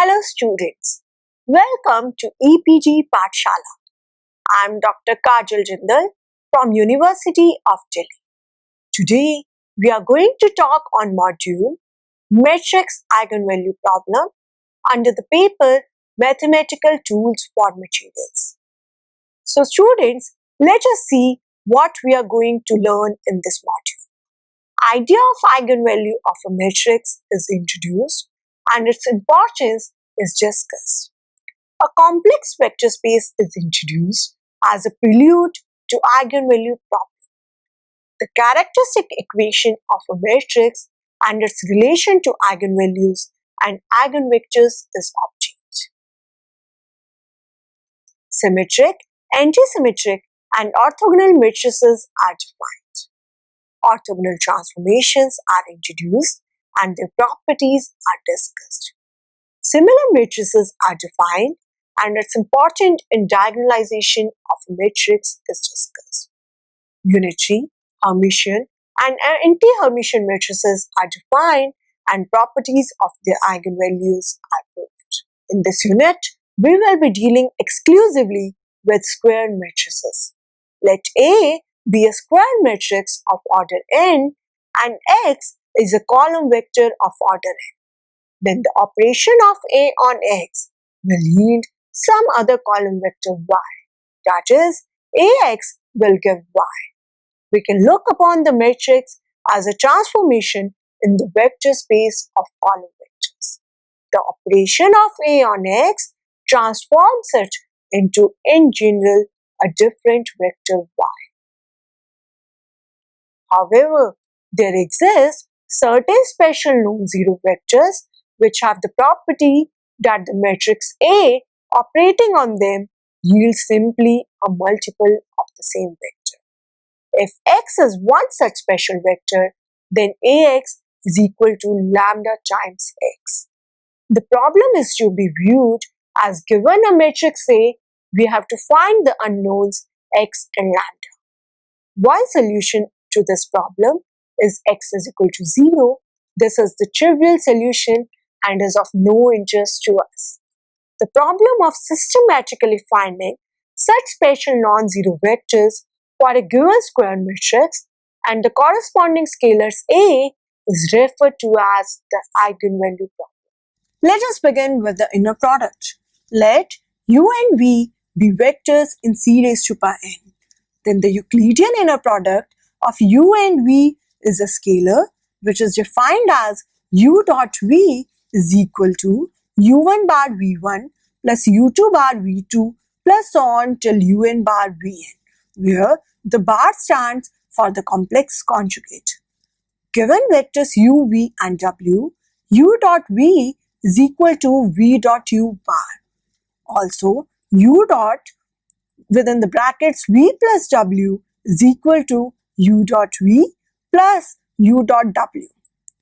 Hello students, welcome to EPG Pathshala. I am Dr. Kajal Jindal from University of Delhi. Today we are going to talk on module Matrix Eigenvalue Problem under the paper Mathematical Tools for Materials. So students, let us see what we are going to learn in this module. Idea of eigenvalue of a matrix is introduced and its importance is discussed. A complex vector space is introduced as a prelude to eigenvalue problem. The characteristic equation of a matrix and its relation to eigenvalues and eigenvectors is obtained. Symmetric, antisymmetric, and orthogonal matrices are defined. Orthogonal transformations are introduced and their properties are discussed. Similar matrices are defined and its importance in diagonalization of a matrix is discussed. Unitary, Hermitian, and Antihermitian matrices are defined and properties of their eigenvalues are proved. In this unit, we will be dealing exclusively with square matrices. Let A be a square matrix of order n and X is a column vector of order n. Then the operation of A on X will yield some other column vector Y. That is, AX will give Y. We can look upon the matrix as a transformation in the vector space of column vectors. The operation of A on X transforms it into, in general, a different vector Y. However, there exist certain special non-zero vectors which have the property that the matrix A operating on them yields simply a multiple of the same vector. If X is one such special vector, then AX is equal to lambda times X. The problem is to be viewed as given a matrix A, we have to find the unknowns X and lambda. One solution to this problem is X is equal to 0. This is the trivial solution and is of no interest to us. The problem of systematically finding such special non-zero vectors for a given square matrix and the corresponding scalars A is referred to as the eigenvalue problem. Let us begin with the inner product. Let U and V be vectors in C raised to power n. Then the Euclidean inner product of U and V is a scalar which is defined as U dot V is equal to U1 bar V1 plus U2 bar V2 plus so on till UN bar Vn, where the bar stands for the complex conjugate. Given vectors U, V and W, U dot V is equal to V dot U bar. Also, U dot within the brackets V plus W is equal to U dot V plus U dot W.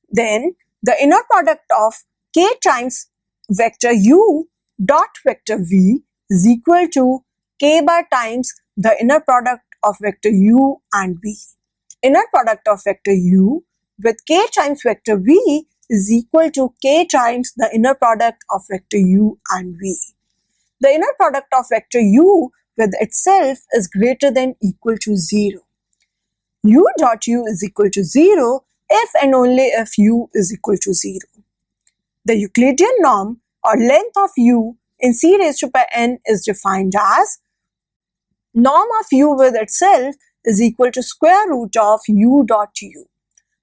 Then the inner product of K times vector U dot vector V is equal to K bar times the inner product of vector U and V. Inner product of vector U with K times vector V is equal to K times the inner product of vector U and V. The inner product of vector U with itself is greater than equal to 0. U dot U is equal to 0 if and only if U is equal to 0. The Euclidean norm or length of U in C raised to power n is defined as norm of U with itself is equal to square root of U dot U.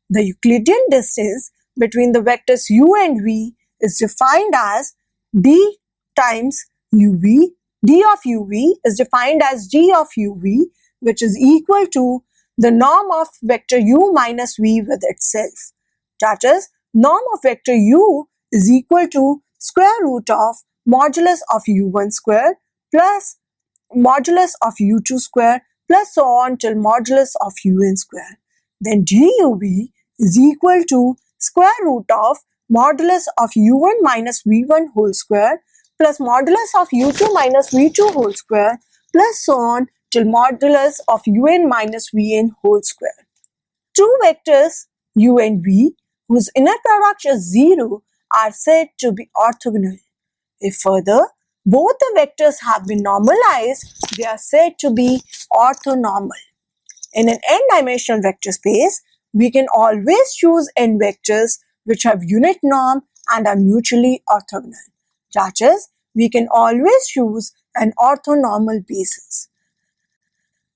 The Euclidean distance between the vectors U and V is defined as D times UV. D of UV is defined as D of UV, which is equal to the norm of vector U minus V with itself. That is, norm of vector U is equal to square root of modulus of U1 square plus modulus of U2 square plus so on till modulus of UN square. Then DUV is equal to square root of modulus of U1 minus V1 whole square plus modulus of U2 minus V2 whole square plus so on till modulus of UN minus Vn whole square. Two vectors U and V whose inner product is 0 are said to be orthogonal. If further, both the vectors have been normalized, they are said to be orthonormal. In an n-dimensional vector space, we can always choose n vectors which have unit norm and are mutually orthogonal. That is, we can always choose an orthonormal basis.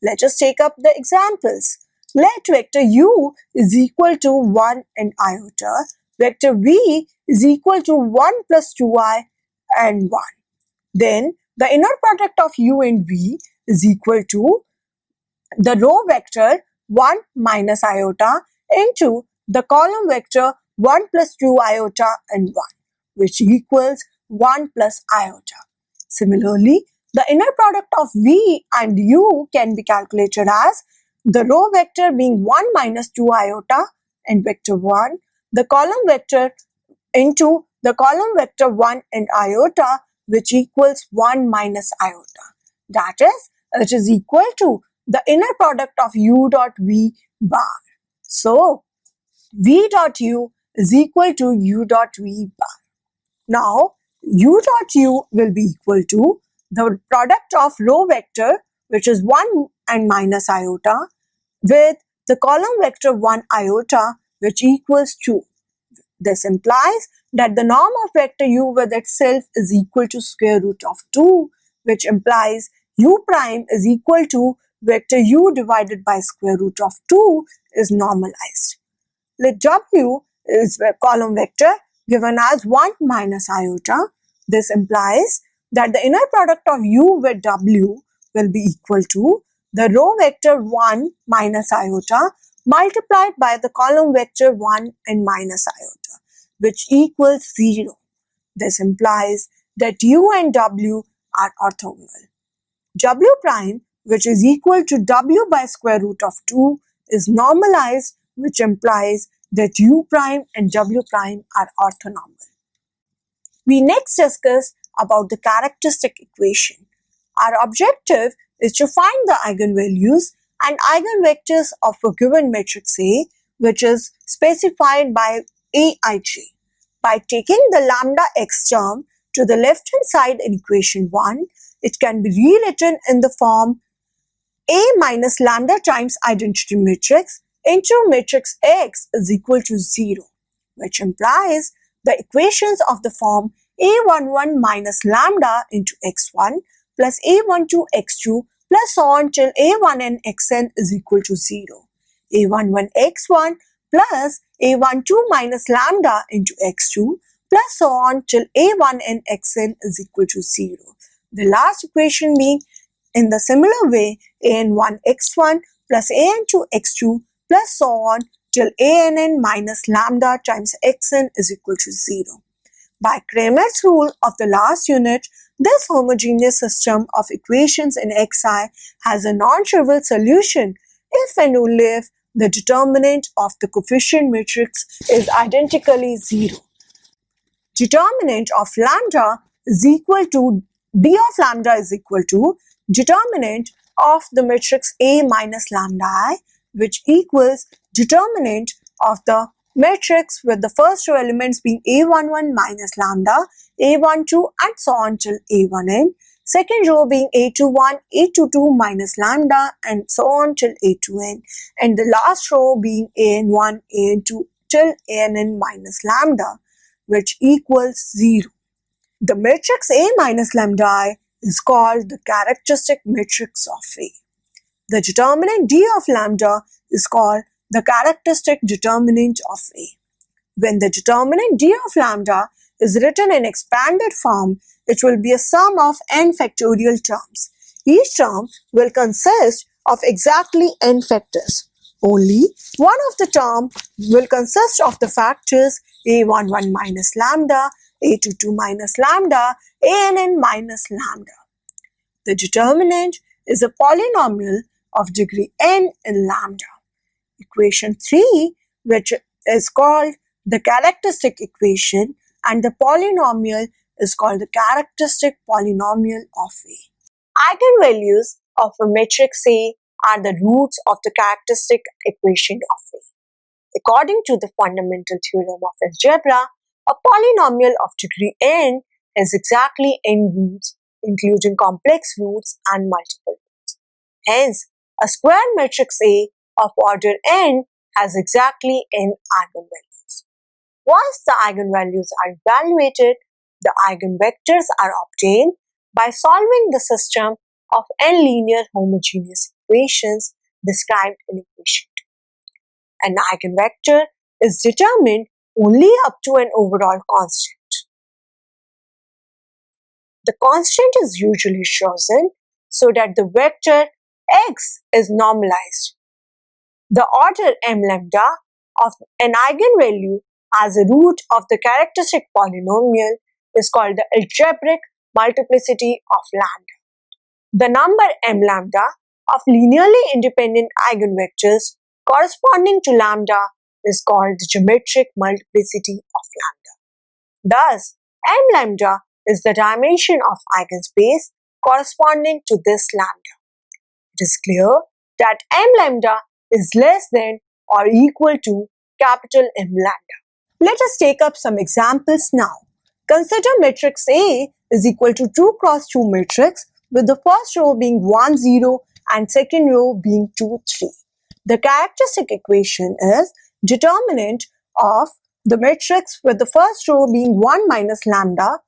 Let us take up the examples. Let vector u is equal to 1 and iota, vector v is equal to 1 plus 2i and 1. Then the inner product of u and v is equal to the row vector 1 minus iota into the column vector 1 plus 2 iota and 1, which equals 1 plus iota. Similarly, the inner product of v and u can be calculated as the row vector being 1 minus 2 iota and vector 1, the column vector into the column vector 1 and iota, which equals 1 minus iota. That is, it is equal to the inner product of u dot v bar. So, v dot u is equal to u dot v bar. Now, u dot u will be equal to the product of row vector, which is 1 and minus iota, with the column vector 1 iota, which equals 2. This implies that the norm of vector u with itself is equal to square root of 2, which implies u prime is equal to vector u divided by square root of 2 is normalized. Let w is a column vector given as 1 minus iota. This implies that the inner product of u with w will be equal to the row vector 1 minus iota multiplied by the column vector 1 and minus iota, which equals 0. This implies that u and w are orthogonal. W prime, which is equal to w by square root of 2, is normalized, which implies that u prime and w prime are orthonormal. We next discuss about the characteristic equation. Our objective is to find the eigenvalues and eigenvectors of a given matrix A, which is specified by Aij. By taking the lambda x term to the left hand side in equation 1, it can be rewritten in the form A minus lambda times identity matrix into matrix X is equal to 0, which implies the equations of the form A11 minus lambda into x1 plus A12 x2 plus so on till A1n xn is equal to 0. A11 x1 plus A12 minus lambda into x2 plus so on till A1n xn is equal to 0. The last equation being in the similar way an1 x1 plus an2 x2 plus so on till ann minus lambda times xn is equal to 0. By Cramer's rule of the last unit, this homogeneous system of equations in Xi has a non-trivial solution if and only if the determinant of the coefficient matrix is identically 0. Determinant of lambda is equal to d of lambda is equal to determinant of the matrix A minus lambda I, which equals determinant of the matrix with the first row elements being A11 minus lambda, A12 and so on till A1n, second row being A21, A22 minus lambda and so on till A2n, and the last row being AN1, AN2 till ANn minus lambda, which equals 0. The matrix A minus lambda I is called the characteristic matrix of A. The determinant D of lambda is called the characteristic determinant of A. When the determinant D of lambda is written in expanded form, it will be a sum of n factorial terms. Each term will consist of exactly n factors. Only one of the term will consist of the factors a11 minus lambda, a22 minus lambda, ann minus lambda. The determinant is a polynomial of degree n in lambda. Equation 3, which is called the characteristic equation, and the polynomial is called the characteristic polynomial of A. Eigenvalues of a matrix A are the roots of the characteristic equation of A. According to the fundamental theorem of algebra, a polynomial of degree n has exactly n roots, including complex roots and multiple roots. Hence, a square matrix A of order n has exactly n eigenvalues. Once the eigenvalues are evaluated, the eigenvectors are obtained by solving the system of n linear homogeneous equations described in equation 2. An eigenvector is determined only up to an overall constant. The constant is usually chosen so that the vector x is normalized. The order m lambda of an eigenvalue as a root of the characteristic polynomial is called the algebraic multiplicity of lambda. The number m lambda of linearly independent eigenvectors corresponding to lambda is called the geometric multiplicity of lambda. Thus, m lambda is the dimension of eigenspace corresponding to this lambda. It is clear that m lambda is less than or equal to capital M lambda. Let us take up some examples now. Consider matrix A is equal to 2 cross 2 matrix with the first row being 1, 0 and second row being 2, 3. The characteristic equation is determinant of the matrix with the first row being 1 minus lambda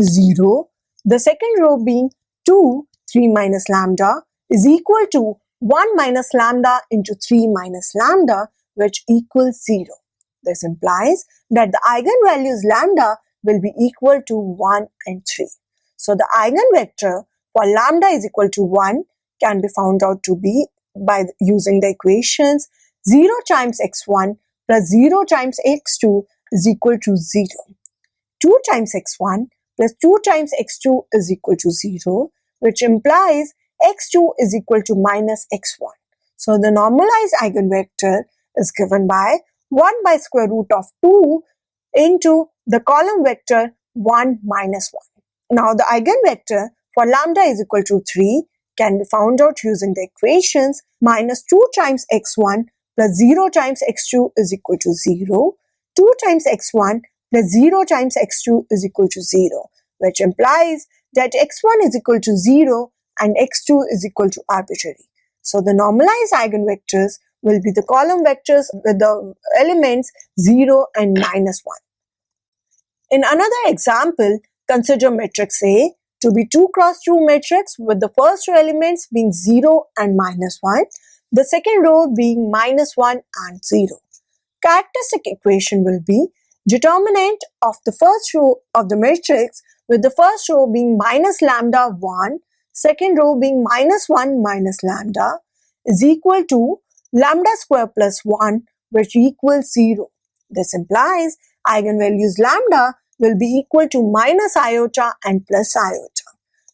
0, the second row being 2, 3 minus lambda is equal to 1 minus lambda into 3 minus lambda, which equals 0. This implies that the eigenvalues lambda will be equal to 1 and 3. So the eigenvector for lambda is equal to 1 can be found out to be by using the equations 0 times x1 plus 0 times x2 is equal to 0. 2 times x1 plus 2 times x2 is equal to 0, which implies x2 is equal to minus x1. So the normalized eigenvector is given by 1 by square root of 2 into the column vector 1 minus 1. Now the eigenvector for lambda is equal to 3 can be found out using the equations minus 2 times x1 plus 0 times x2 is equal to 0, 2 times x1 plus 0 times x2 is equal to 0, which implies that x1 is equal to 0 and x2 is equal to arbitrary. So the normalized eigenvectors will be the column vectors with the elements 0 and minus 1. In another example, consider matrix A to be 2 cross 2 matrix with the first row elements being 0 and minus 1, the second row being minus 1 and 0. Characteristic equation will be determinant of the first row of the matrix with the first row being minus lambda 1, second row being minus 1 minus lambda is equal to lambda square plus 1, which equals 0. This implies eigenvalues lambda will be equal to minus iota and plus iota.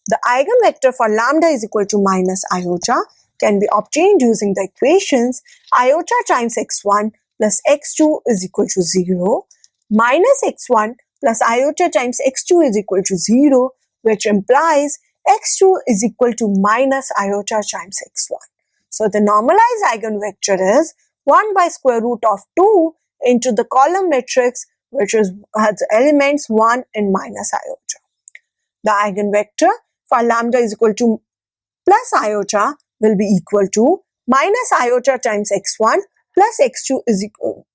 The eigenvector for lambda is equal to minus iota can be obtained using the equations iota times x1 plus x2 is equal to 0, minus x1 plus iota times x2 is equal to 0, which implies x2 is equal to minus iota times x1. So the normalized eigenvector is 1 by square root of 2 into the column matrix, which has elements 1 and minus iota. The eigenvector for lambda is equal to plus iota will be equal to minus iota times x1 plus x2 is equal.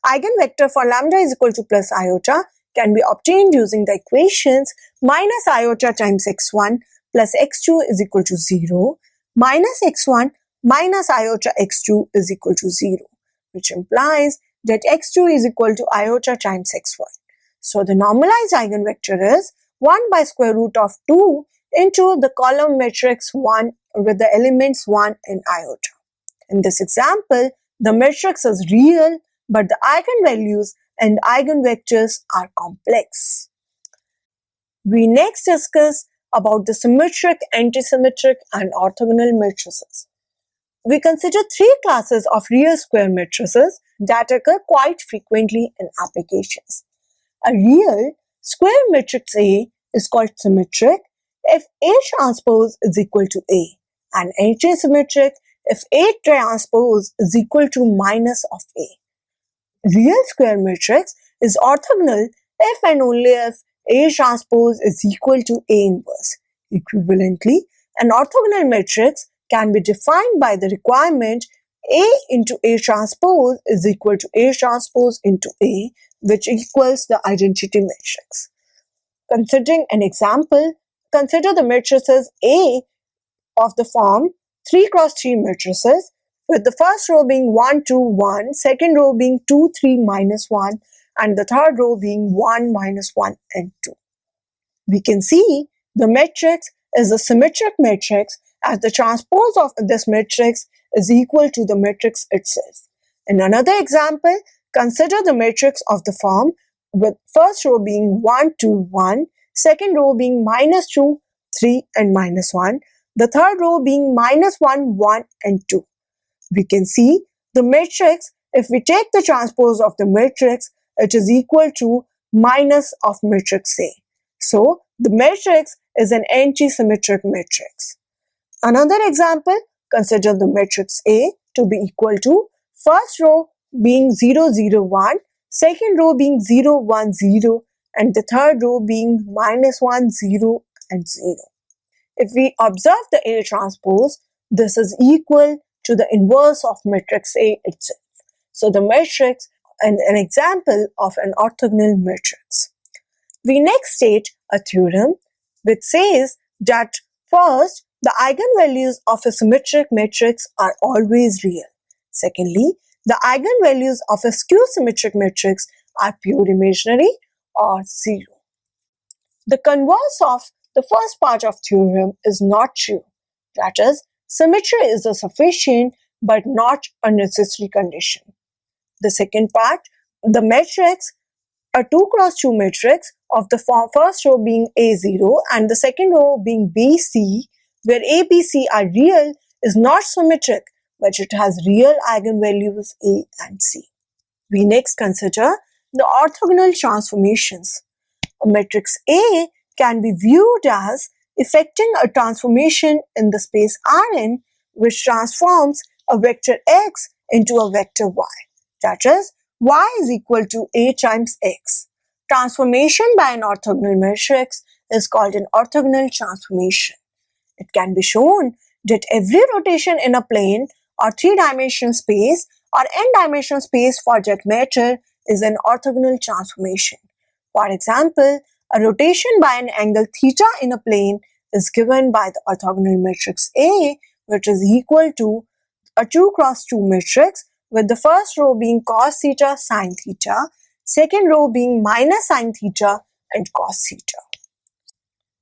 Eigenvector for lambda is equal to plus iota can be obtained using the equations minus iota times x1 plus x2 is equal to 0, minus x1 minus iota x2 is equal to 0, which implies that x2 is equal to iota times x1. So the normalized eigenvector is 1 by square root of 2 into the column matrix 1 with the elements 1 and iota. In this example, the matrix is real, but the eigenvalues and eigenvectors are complex. We next discuss about the symmetric, antisymmetric, and orthogonal matrices. We consider three classes of real square matrices that occur quite frequently in applications. A real square matrix A is called symmetric if A transpose is equal to A, and antisymmetric if A transpose is equal to minus of A. Real square matrix is orthogonal if and only if A transpose is equal to A inverse. Equivalently, an orthogonal matrix can be defined by the requirement A into A transpose is equal to A transpose into A, which equals the identity matrix. Considering an example, consider the matrices A of the form 3 cross 3 matrices, with the first row being 1, 2, 1, second row being 2, 3, minus 1, and the third row being 1, minus 1, and 2. We can see the matrix is a symmetric matrix as the transpose of this matrix is equal to the matrix itself. In another example, consider the matrix of the form with first row being 1, 2, 1, second row being minus 2, 3, and minus 1, the third row being minus 1, 1, and 2. We can see the matrix, if we take the transpose of the matrix, it is equal to minus of matrix A. So, the matrix is an antisymmetric matrix. Another example, consider the matrix A to be equal to first row being 0, 0, 1, second row being 0, 1, 0, and the third row being minus 1, 0, and 0. If we observe the A transpose, this is equal to the inverse of matrix A itself. So the matrix is an example of an orthogonal matrix. We next state a theorem which says that first, the eigenvalues of a symmetric matrix are always real. Secondly, the eigenvalues of a skew-symmetric matrix are pure imaginary or zero. The converse of the first part of theorem is not true. That is, symmetry is a sufficient but not a necessary condition. The second part, the matrix, a 2 cross 2 matrix of the first row being A0 and the second row being BC, where A, B, C are real, is not symmetric, but it has real eigenvalues A and C. We next consider the orthogonal transformations. A matrix A can be viewed as effecting a transformation in the space Rn, which transforms a vector x into a vector y. That is, y is equal to A times x. Transformation by an orthogonal matrix is called an orthogonal transformation. It can be shown that every rotation in a plane or 3-dimensional space or n-dimensional space for that matter is an orthogonal transformation. For example, a rotation by an angle theta in a plane is given by the orthogonal matrix A, which is equal to a 2 cross 2 matrix with the first row being cos theta sin theta, second row being minus sin theta and cos theta.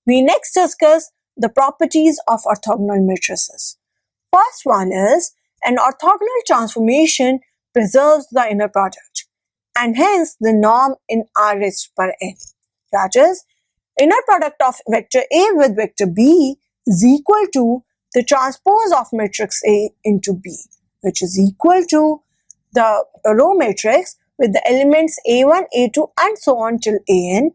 We next discuss the properties of orthogonal matrices. First one is an orthogonal transformation preserves the inner product and hence the norm in R raised to power n. That is, inner product of vector A with vector B is equal to the transpose of matrix A into B, which is equal to the row matrix with the elements A1, A2 and so on till An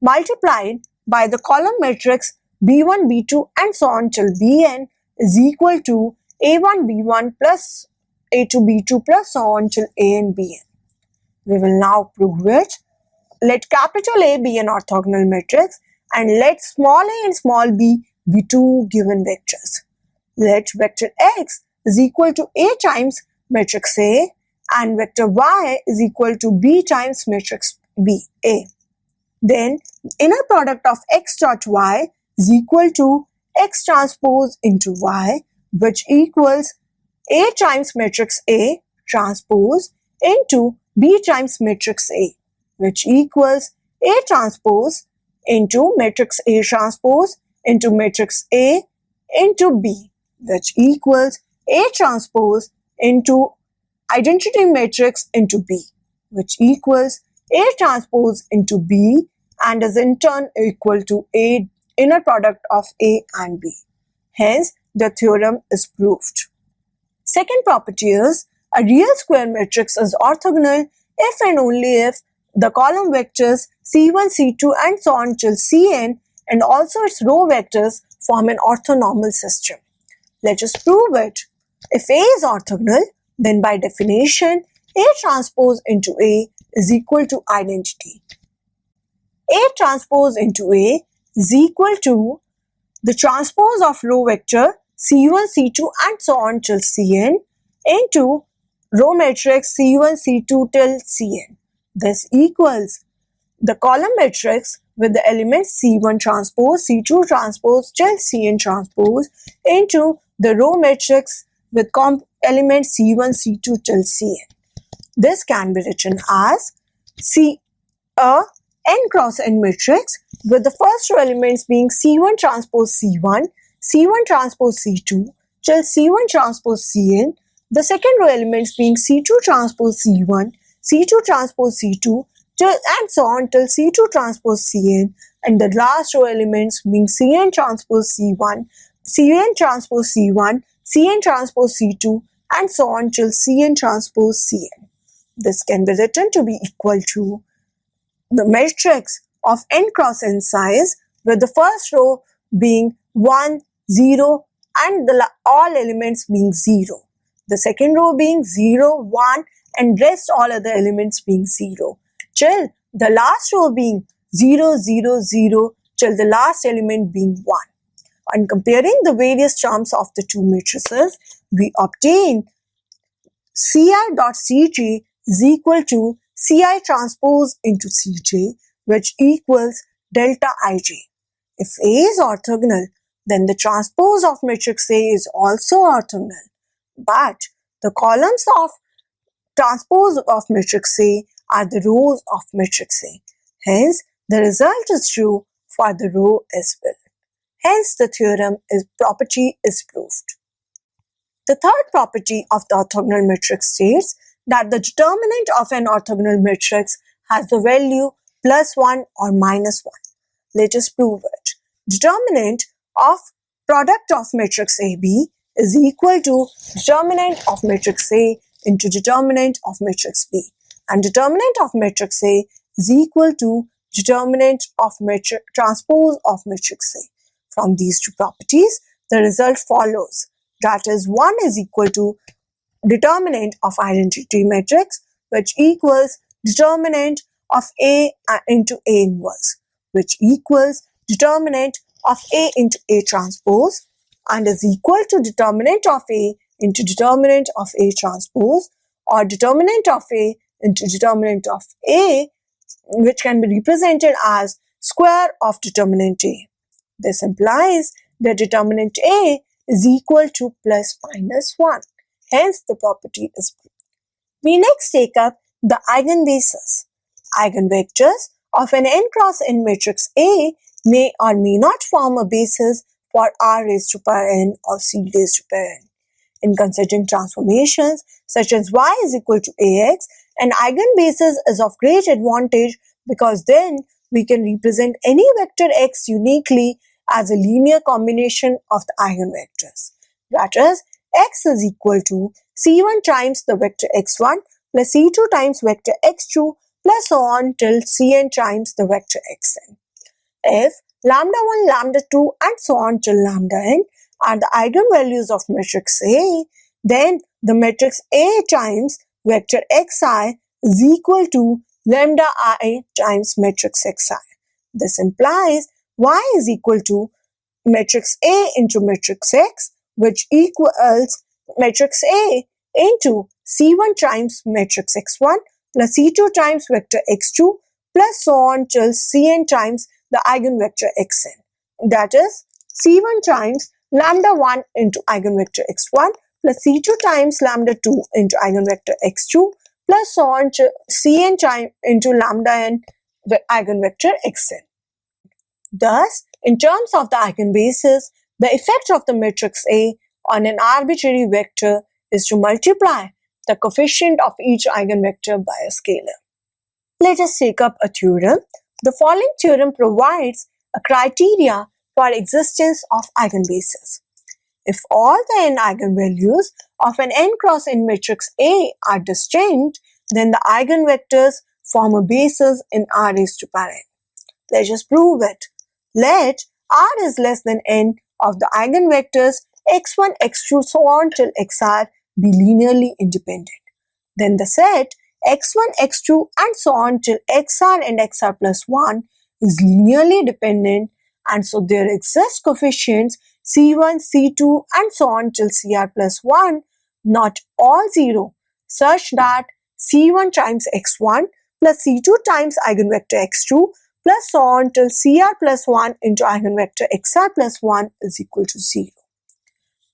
multiplied by the column matrix B1, B2 and so on till Bn is equal to A1, B1 plus A2, B2 plus so on till An, Bn. We will now prove it. Let capital A be an orthogonal matrix and let small a and small b be two given vectors. Let vector x is equal to A times matrix A and vector y is equal to B times matrix B, A. Then inner product of x dot y is equal to x transpose into y, which equals A times matrix A transpose into B times matrix A, which equals A transpose into matrix A transpose into matrix A into B, which equals A transpose into identity matrix into B, which equals A transpose into B and is in turn equal to A inner product of A and B. Hence, the theorem is proved. Second property is a real square matrix is orthogonal if and only if the column vectors C1, C2 and so on till Cn and also its row vectors form an orthonormal system. Let us prove it. If A is orthogonal, then by definition, A transpose into A is equal to identity. A transpose into A is equal to the transpose of row vector C1, C2 and so on till Cn into row matrix C1, C2 till Cn. This equals the column matrix with the elements C1 transpose, C2 transpose till Cn transpose into the row matrix with elements C1, C2 till Cn. This can be written as a n cross n matrix with the first row elements being C1 transpose C1, C1 transpose C2 till C1 transpose Cn, the second row elements being C2 transpose C1, C2 transpose C2 till and so on till C2 transpose Cn, and the last row elements being Cn transpose C1, Cn transpose C1, Cn transpose C2 and so on till Cn transpose Cn. This can be written to be equal to the matrix of n cross n size with the first row being 1, 0 and all elements being 0. The second row being 0, 1 and rest all other elements being 0. Till the last row being 0, 0, 0 till the last element being 1. On comparing the various terms of the two matrices, we obtain Ci.Cj is equal to Ci transpose into Cj, which equals delta Ij. If A is orthogonal, then the transpose of matrix A is also orthogonal. But the columns of transpose of matrix A are the rows of matrix A. Hence, the result is true for the row as well. Hence, the property is proved. The third property of the orthogonal matrix states that the determinant of an orthogonal matrix has the value +1 or -1. Let us prove it. Determinant of product of matrix AB is equal to determinant of matrix A into determinant of matrix B, and determinant of matrix A is equal to determinant of transpose of matrix A. From these two properties, the result follows. That is, 1 is equal to determinant of identity matrix, which equals determinant of A into A inverse, which equals determinant of A into A transpose, and is equal to determinant of A into determinant of A transpose, or determinant of A into determinant of A, which can be represented as square of determinant A. This implies that determinant A is equal to ±1. Hence, the property is proved. We next take up the eigenbases. Eigenvectors of an n cross n matrix A may or may not form a basis for r raised to power n or c raised to power n. In considering transformations such as y is equal to ax, an eigenbasis is of great advantage because then we can represent any vector x uniquely as a linear combination of the eigenvectors. That is, x is equal to c1 times the vector x1 plus c2 times vector x2 plus so on till cn times the vector xn. If lambda1, lambda2 and so on till lambda n are the eigenvalues of matrix A, then the matrix A times vector xi is equal to lambda I times matrix xi. This implies y is equal to matrix A into matrix X, which equals matrix A into C1 times matrix X1 plus C2 times vector X2 plus so on till Cn times the eigenvector Xn. That is, C1 times lambda 1 into eigenvector X1 plus C2 times lambda 2 into eigenvector X2 plus so on to Cn time into lambda n the eigenvector Xn. Thus, in terms of the eigenbasis, the effect of the matrix A on an arbitrary vector is to multiply the coefficient of each eigenvector by a scalar. Let us take up a theorem. The following theorem provides a criteria for existence of eigenbasis. If all the n eigenvalues of an n cross n matrix A are distinct, then the eigenvectors form a basis in R raised to power n. Let us prove it. Let R is less than n of the eigenvectors x1, x2, so on till xr be linearly independent. Then the set x1, x2 and so on till xr and xr plus 1 is linearly dependent, and so there exist coefficients C1, C2 and so on till Cr plus 1, not all 0, such that C1 times x1 plus C2 times eigenvector x2 plus so on till Cr plus 1 into eigenvector xr plus 1 is equal to 0.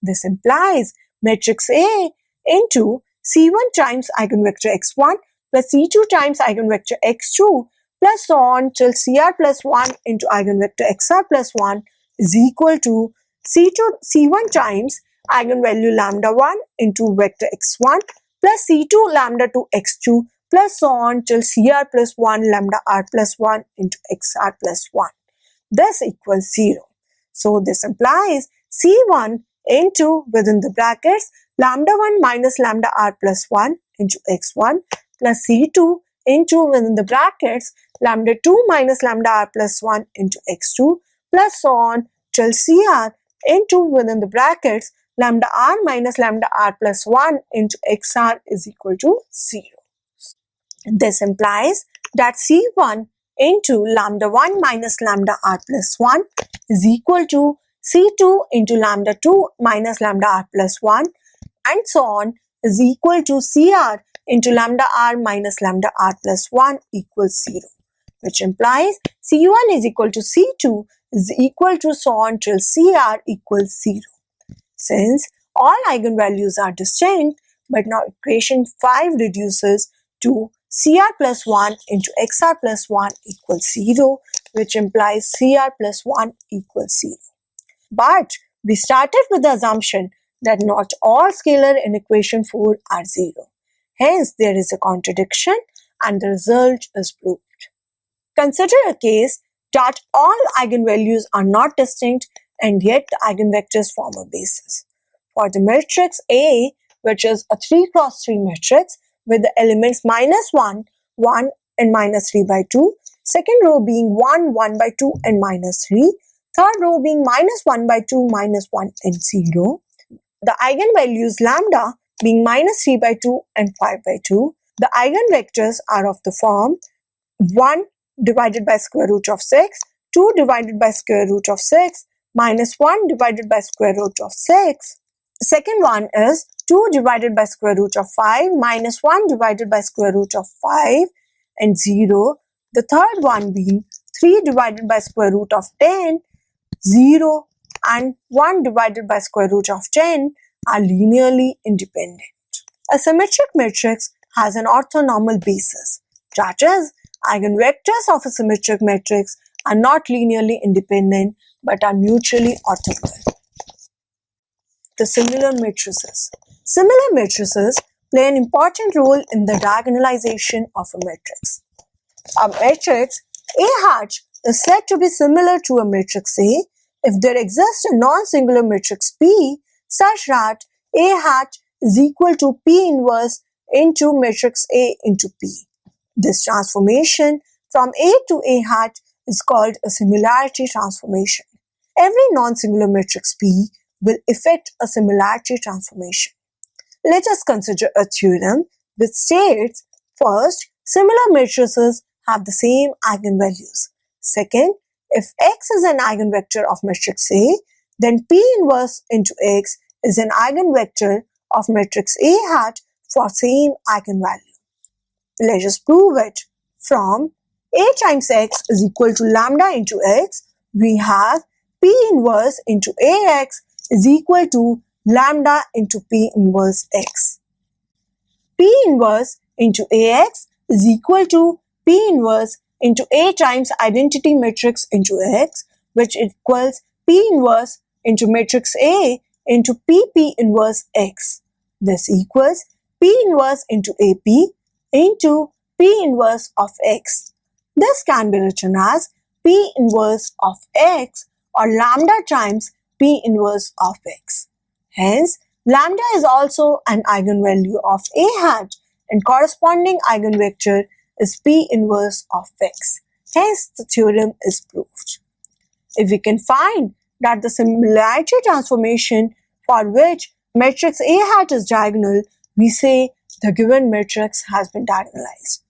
This implies matrix A into C1 times eigenvector x1 plus C2 times eigenvector x2 plus so on till Cr plus 1 into eigenvector xr plus 1 is equal to C1 times eigenvalue lambda 1 into vector x1 plus C2 lambda 2 x2 plus so on till Cr plus 1 lambda r plus 1 into xr plus 1. This equals 0. So this implies C1 into within the brackets lambda 1 minus lambda r plus 1 into x1 plus C2 into within the brackets lambda 2 minus lambda r plus 1 into x2 plus so on till Cr into within the brackets lambda r minus lambda r plus 1 into xr is equal to 0. This implies that C1 into lambda 1 minus lambda r plus 1 is equal to C2 into lambda 2 minus lambda r plus 1 and so on is equal to Cr into lambda r minus lambda r plus 1 equals 0, which implies C1 is equal to C2 is equal to so on till Cr equals 0. Since all eigenvalues are distinct, but now equation 5 reduces to Cr plus 1 into xr plus 1 equals 0, which implies Cr plus 1 equals 0. But we started with the assumption that not all scalar in equation 4 are 0. Hence, there is a contradiction and the result is proved. Consider a case that all eigenvalues are not distinct and yet the eigenvectors form a basis. For the matrix A, which is a 3 cross 3 matrix with the elements minus 1, 1 and minus 3 by 2, second row being 1, 1 by 2 and minus 3, third row being minus 1 by 2, minus 1 and 0. The eigenvalues lambda being minus 3 by 2 and 5 by 2. The eigenvectors are of the form 1 divided by square root of 6, 2 divided by square root of 6, minus 1 divided by square root of 6. The second one is 2 divided by square root of 5, minus 1 divided by square root of 5 and 0. The third one being 3 divided by square root of 10, 0 and 1 divided by square root of 10 are linearly independent. A symmetric matrix has an orthonormal basis. That is, eigenvectors of a symmetric matrix are not linearly independent but are mutually orthogonal. The similar matrices. Similar matrices play an important role in the diagonalization of a matrix. A matrix A hat is said to be similar to a matrix A if there exists a non-singular matrix P such that A hat is equal to P inverse into matrix A into P. This transformation from A to A hat is called a similarity transformation. Every non-singular matrix P will effect a similarity transformation. Let us consider a theorem which states, first, similar matrices have the same eigenvalues. Second, if X is an eigenvector of matrix A, then P inverse into X is an eigenvector of matrix A hat for same eigenvalue. Let us prove it. From A times X is equal to lambda into X, we have P inverse into AX is equal to lambda into P inverse X. P inverse into AX is equal to P inverse into A times identity matrix into X, which equals P inverse into matrix A into PP inverse X. This equals P inverse into AP into P inverse of X. This can be written as P inverse of X or lambda times P inverse of X. Hence, lambda is also an eigenvalue of A hat and corresponding eigenvector is P inverse of X. Hence, the theorem is proved. If we can find that the similarity transformation for which matrix A hat is diagonal, we say the given matrix has been diagonalized.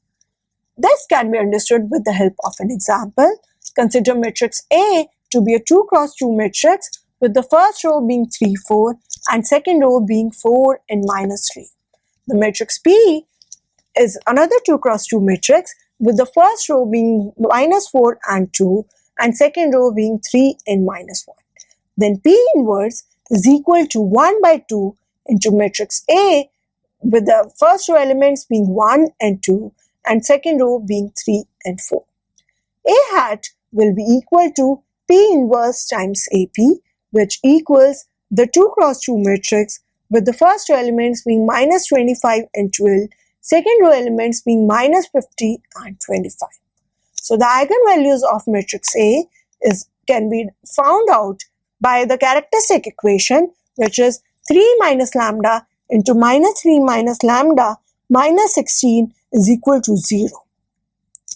This can be understood with the help of an example. Consider matrix A to be a 2 cross 2 matrix with the first row being 3, 4 and second row being 4 and minus 3. The matrix B is another 2 cross 2 matrix with the first row being minus 4 and 2 and second row being 3 and minus 1. Then P inverse is equal to 1 by 2 into matrix A with the first row elements being 1 and 2 and second row being 3 and 4. A hat will be equal to P inverse times AP, which equals the 2 cross 2 matrix with the first row elements being minus 25 and 12, second row elements being minus 50 and 25. So the eigenvalues of matrix A can be found out by the characteristic equation, which is 3 minus lambda into minus 3 minus lambda minus 16 is equal to 0.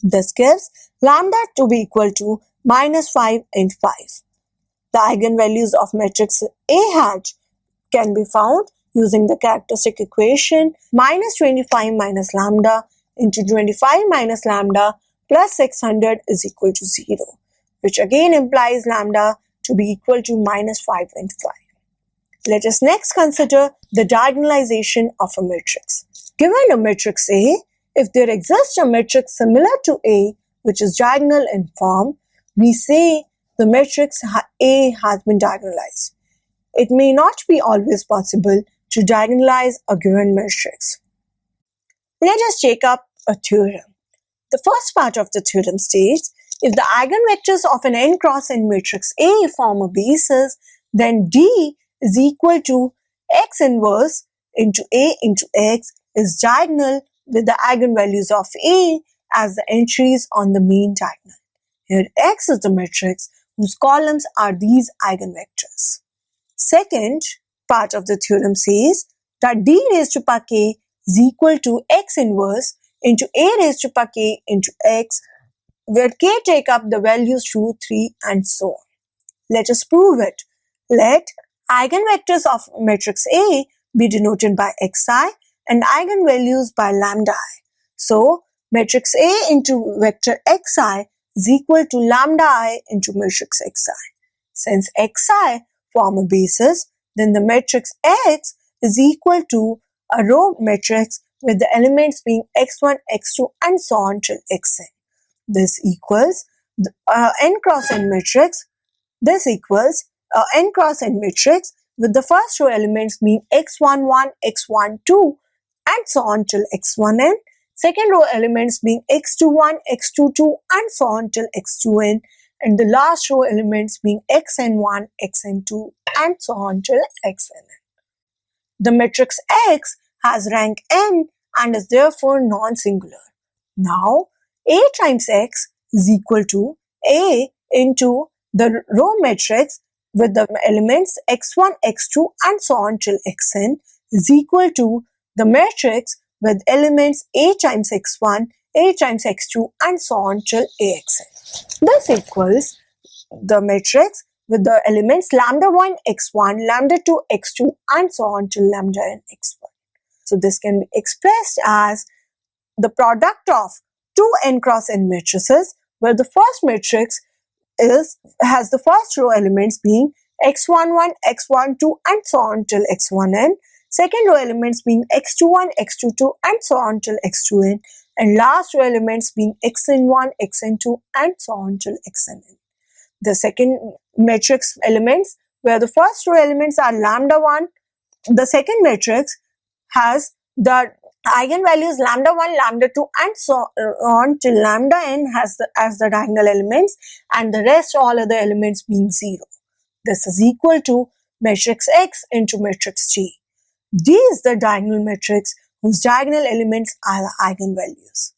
This gives lambda to be equal to minus 5 and 5. The eigenvalues of matrix A hat can be found using the characteristic equation minus 25 minus lambda into 25 minus lambda plus 600 is equal to 0, which again implies lambda to be equal to minus 5 and 5. Let us next consider the diagonalization of a matrix. Given a matrix A, if there exists a matrix similar to A which is diagonal in form, we say the matrix A has been diagonalized. It may not be always possible to diagonalize a given matrix. Let us take up a theorem. The first part of the theorem states, if the eigenvectors of an n cross n matrix A form a basis, then D is equal to x inverse into A into x is diagonal with the eigenvalues of A as the entries on the main diagonal. Here X is the matrix whose columns are these eigenvectors. Second part of the theorem says that D raised to power k is equal to x inverse into A raised to power k into x, where k take up the values 2, 3 and so on. Let us prove it. Let eigenvectors of matrix A be denoted by xi and eigenvalues by lambda I. So, matrix A into vector xi is equal to lambda I into matrix xi. Since xi form a basis, then the matrix X is equal to a row matrix with the elements being x1, x2 and so on till xn. This equals n cross n matrix. This equals n cross n matrix with the first row elements being x11, x12 and so on till x1n, second row elements being x21, x22 and so on till x2n, and the last row elements being xn1, xn2 and so on till xn. The matrix X has rank n and is therefore non-singular. Now, A times X is equal to A into the row matrix with the elements x1, x2 and so on till xn is equal to the matrix with elements A times x1, A times x2 and so on till axn. This equals the matrix with the elements lambda 1 x1, lambda 2 x2 and so on till lambda n x1. So this can be expressed as the product of two n cross n matrices, where the first matrix has the first row elements being x11, x12 and so on till x1n, second row elements being x21, x22 and so on till x2n, and last row elements being xn1, xn2 and so on till xn. The second matrix elements, where the first row elements are lambda 1, the second matrix has the eigenvalues lambda 1, lambda 2 and so on till lambda n as the diagonal elements, and the rest all other elements being 0. This is equal to matrix X into matrix G. D is the diagonal matrix whose diagonal elements are the eigenvalues.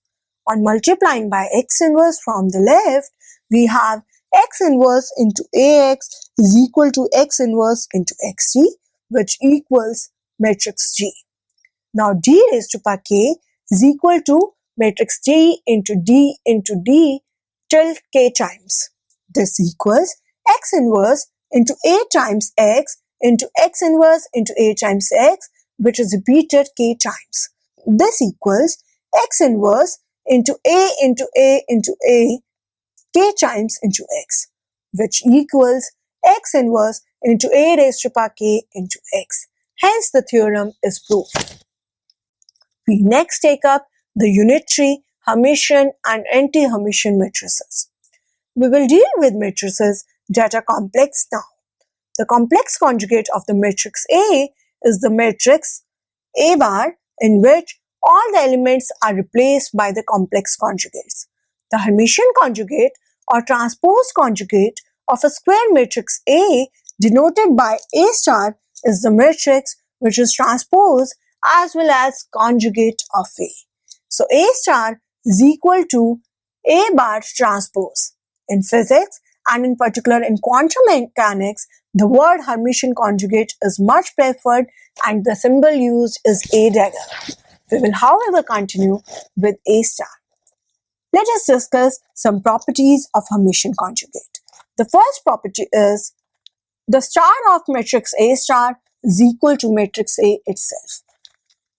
On multiplying by x inverse from the left, we have x inverse into ax is equal to x inverse into xg, which equals matrix G. Now D raised to power k is equal to matrix G into D till k times. This equals x inverse into A times x into x inverse into A times x, which is repeated k times. This equals x inverse into A into A into A k times into x, which equals x inverse into a raised to power k into x. Hence, the theorem is proved. We next take up the unitary, Hermitian and Antihermitian matrices. We will deal with matrices that are complex now. The complex conjugate of the matrix A is the matrix A bar, in which all the elements are replaced by the complex conjugates. The Hermitian conjugate or transpose conjugate of a square matrix A, denoted by A star, is the matrix which is transpose as well as conjugate of A. So A star is equal to A bar transpose. In physics, and in particular in quantum mechanics, the word Hermitian conjugate is much preferred and the symbol used is A dagger. We will, however, continue with A star. Let us discuss some properties of Hermitian conjugate. The first property is the star of matrix A star is equal to matrix A itself.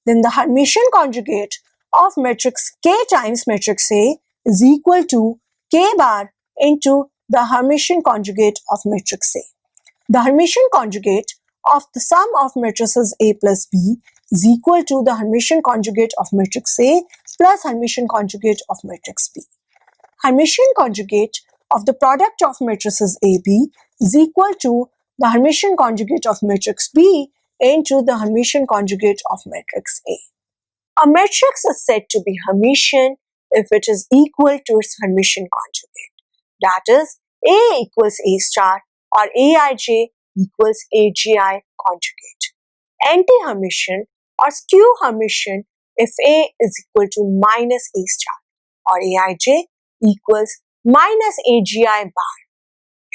Then the Hermitian conjugate of matrix K times matrix A is equal to K bar into the Hermitian conjugate of matrix A. The Hermitian conjugate of the sum of matrices A plus B is equal to the Hermitian conjugate of matrix A plus Hermitian conjugate of matrix B. Hermitian conjugate of the product of matrices AB is equal to the Hermitian conjugate of matrix B into the Hermitian conjugate of matrix A. A matrix is said to be Hermitian if it is equal to its Hermitian conjugate. That is, A equals A star or Aij equals Agi conjugate. Anti-Hermitian or skew Hermitian if A is equal to minus A star or Aij equals minus Agi bar.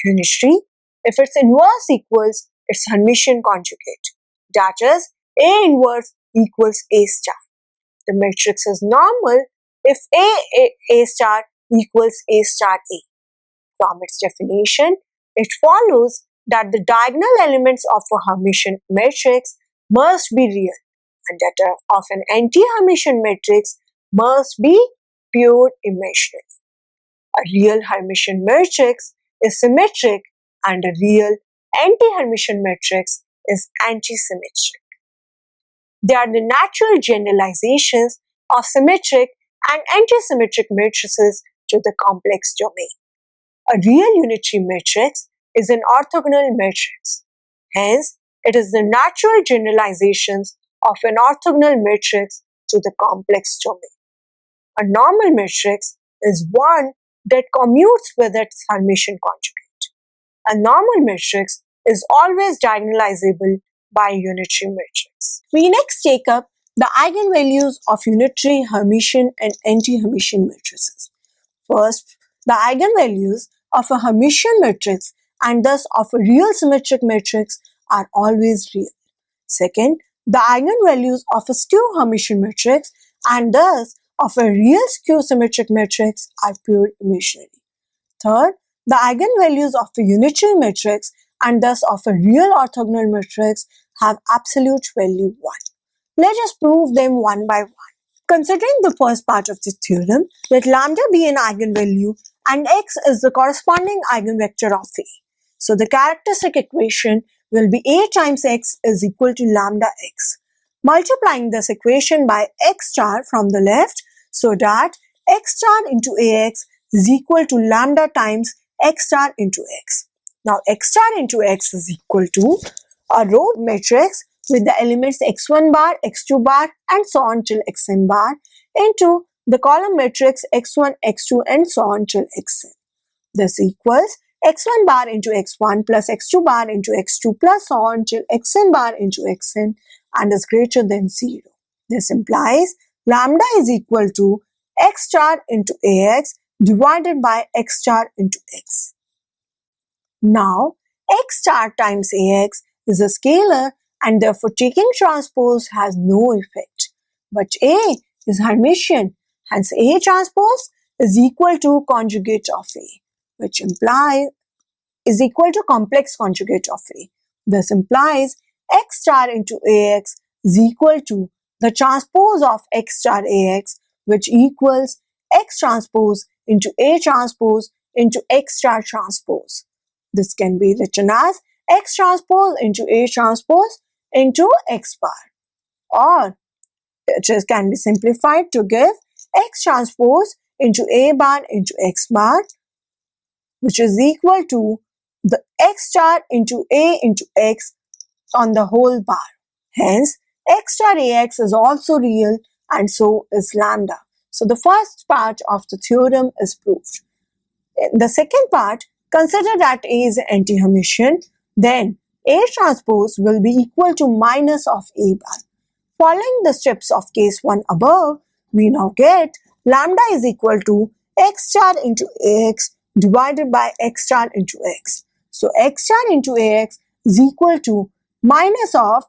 Unitary if its inverse equals its Hermitian conjugate. That is, A inverse equals A star. The matrix is normal if A star equals A star A. From its definition, it follows that the diagonal elements of a Hermitian matrix must be real and that of an anti-Hermitian matrix must be pure imaginary. A real Hermitian matrix is symmetric and a real anti-Hermitian matrix is antisymmetric. They are the natural generalizations of symmetric and antisymmetric matrices to the complex domain. A real unitary matrix is an orthogonal matrix. Hence, it is the natural generalizations of an orthogonal matrix to the complex domain. A normal matrix is one that commutes with its Hermitian conjugate. A normal matrix is always diagonalizable by a unitary matrix. We next take up the eigenvalues of unitary, Hermitian and anti-Hermitian matrices. First, the eigenvalues of a Hermitian matrix and thus of a real symmetric matrix are always real. Second, the eigenvalues of a skew Hermitian matrix and thus of a real skew symmetric matrix are pure imaginary. Third, the eigenvalues of a unitary matrix and thus of a real orthogonal matrix have absolute value 1. Let us prove them one by one. Considering the first part of this theorem, let lambda be an eigenvalue and x is the corresponding eigenvector of A. So the characteristic equation will be A times x is equal to lambda x. Multiplying this equation by x star from the left so that x star into Ax is equal to lambda times x star into x. Now x star into x is equal to a row matrix with the elements x1 bar, x2 bar and so on till xn bar into the column matrix x1, x2 and so on till xn. This equals x1 bar into x1 plus x2 bar into x2 plus so on till xn bar into xn and is greater than 0. This implies lambda is equal to x star into Ax divided by x star into x. Now, x star times Ax is a scalar and therefore taking transpose has no effect. But A is Hermitian, hence A transpose is equal to conjugate of A, which implies is equal to complex conjugate of A. This implies x star into Ax is equal to the transpose of x star Ax, which equals x transpose into A transpose into X star transpose. This can be written as X transpose into A transpose into X bar, or it can be simplified to give X transpose into A bar into X bar, which is equal to the X star into A into X on the whole bar. Hence, X star AX is also real, and so is lambda. So the first part of the theorem is proved. In the second part, consider that A is anti-Hermitian, then A transpose will be equal to minus of A bar. Following the steps of case 1 above, we now get lambda is equal to X star into AX divided by X star into X. So X star into AX is equal to minus of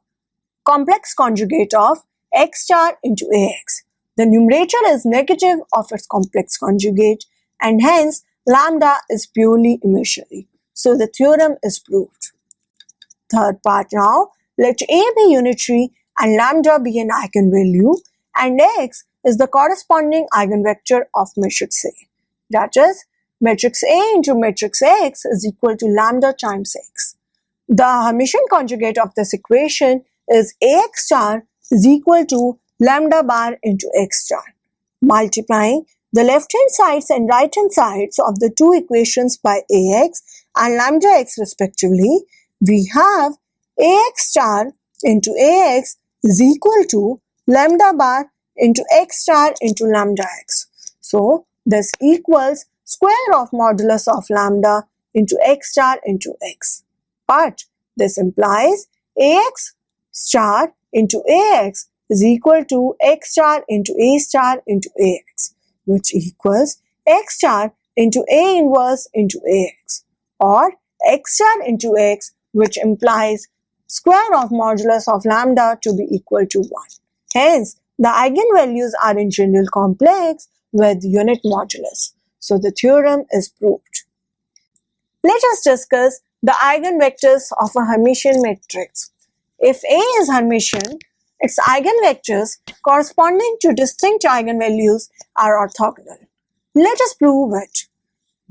complex conjugate of X star into AX. The numerator is negative of its complex conjugate, and hence lambda is purely imaginary. So the theorem is proved. Third part now, let A be unitary and lambda be an eigenvalue, and X is the corresponding eigenvector of matrix A. That is, matrix A into matrix X is equal to lambda times X. The Hermitian conjugate of this equation is AX star is equal to lambda bar into X star. Multiplying the left-hand sides and right-hand sides of the two equations by AX and lambda x respectively, we have AX star into AX is equal to lambda bar into X star into lambda x. So this equals square of modulus of lambda into X star into X. But this implies AX star into AX is equal to X star into A star into AX, which equals X star into A inverse into AX, or X star into X, which implies square of modulus of lambda to be equal to 1. Hence, the eigenvalues are in general complex with unit modulus. So the theorem is proved. Let us discuss the eigenvectors of a Hermitian matrix. If A is Hermitian, its eigenvectors corresponding to distinct eigenvalues are orthogonal. Let us prove it.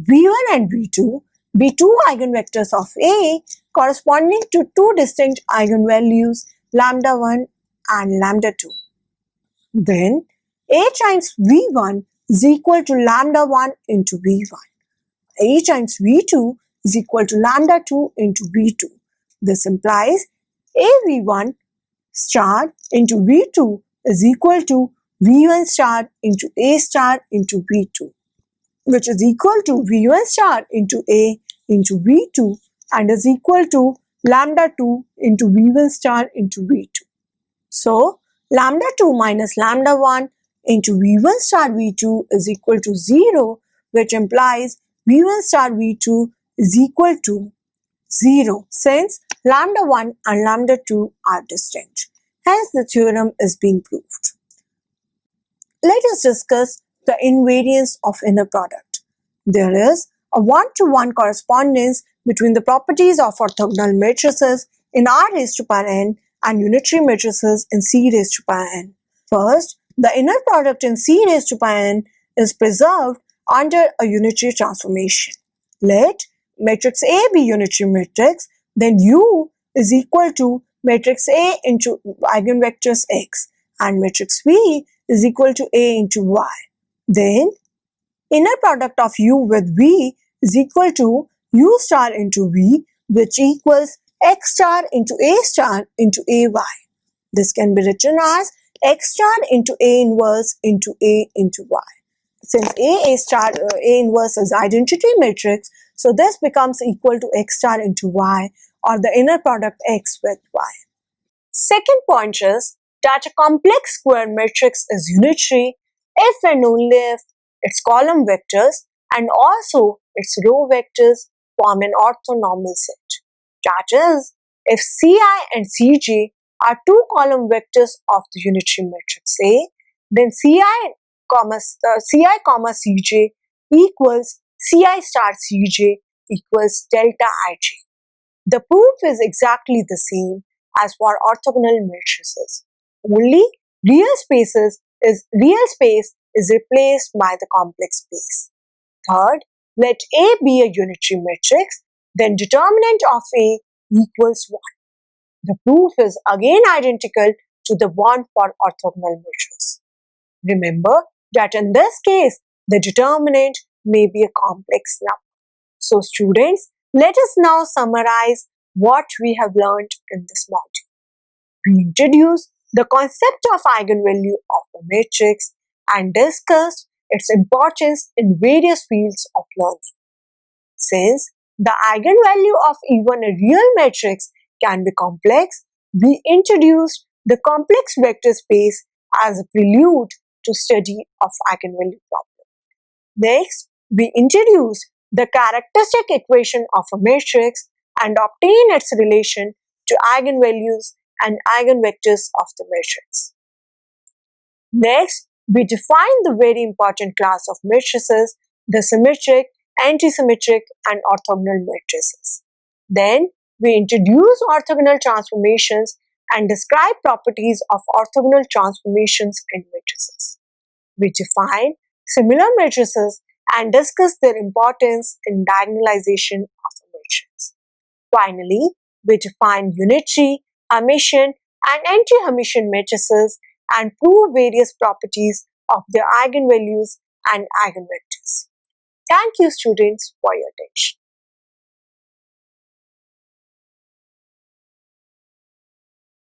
V1 and V2 be two eigenvectors of A corresponding to two distinct eigenvalues lambda 1 and lambda 2. Then A times V1 is equal to lambda 1 into V1. A times V2 is equal to lambda 2 into V2. This implies AV1 star into V2 is equal to V1 star into A star into V2, which is equal to V1 star into A into V2 and is equal to lambda 2 into V1 star into V2. So, lambda 2 minus lambda 1 into V1 star V2 is equal to 0, which implies V1 star V2 is equal to 0 since lambda 1 and lambda 2 are distinct. Hence, the theorem is being proved. Let us discuss the invariance of inner product. There is a one-to-one correspondence between the properties of orthogonal matrices in R raised to power n and unitary matrices in C raised to power n. First, the inner product in C raised to power n is preserved under a unitary transformation. Let matrix A be unitary matrix, then U is equal to matrix A into eigenvectors X and matrix V is equal to A into Y. Then inner product of U with V is equal to U star into V, which equals X star into A star into AY. This can be written as X star into A inverse into A into Y. Since A star A inverse is identity matrix, so this becomes equal to X star into Y, or the inner product X with Y. Second point is that a complex square matrix is unitary if and only if its column vectors and also its row vectors form an orthonormal set. That is, if Ci and Cj are two column vectors of the unitary matrix A, then Ci, Cj equals Ci star Cj equals delta Ij. The proof is exactly the same as for orthogonal matrices. Only real space is replaced by the complex space. Third, Let A be a unitary matrix, then determinant of A equals 1. The proof is again identical to the one for orthogonal measures. Remember that in this case, the determinant may be a complex number. So students, let us now summarize what we have learned in this module. We introduced the concept of eigenvalue of a matrix and discussed its importance in various fields of learning. Since the eigenvalue of even a real matrix can be complex, we introduced the complex vector space as a prelude to study of eigenvalue problem. Next, we introduced the characteristic equation of a matrix and obtain its relation to eigenvalues and eigenvectors of the matrix. Next, we define the very important class of matrices, the symmetric, antisymmetric, and orthogonal matrices. Then, we introduce orthogonal transformations and describe properties of orthogonal transformations in matrices. We define similar matrices and discuss their importance in diagonalization of a matrix. Finally, we define unitary, Hermitian, and Antihermitian matrices and prove various properties of their eigenvalues and eigenvectors. Thank you, students, for your attention.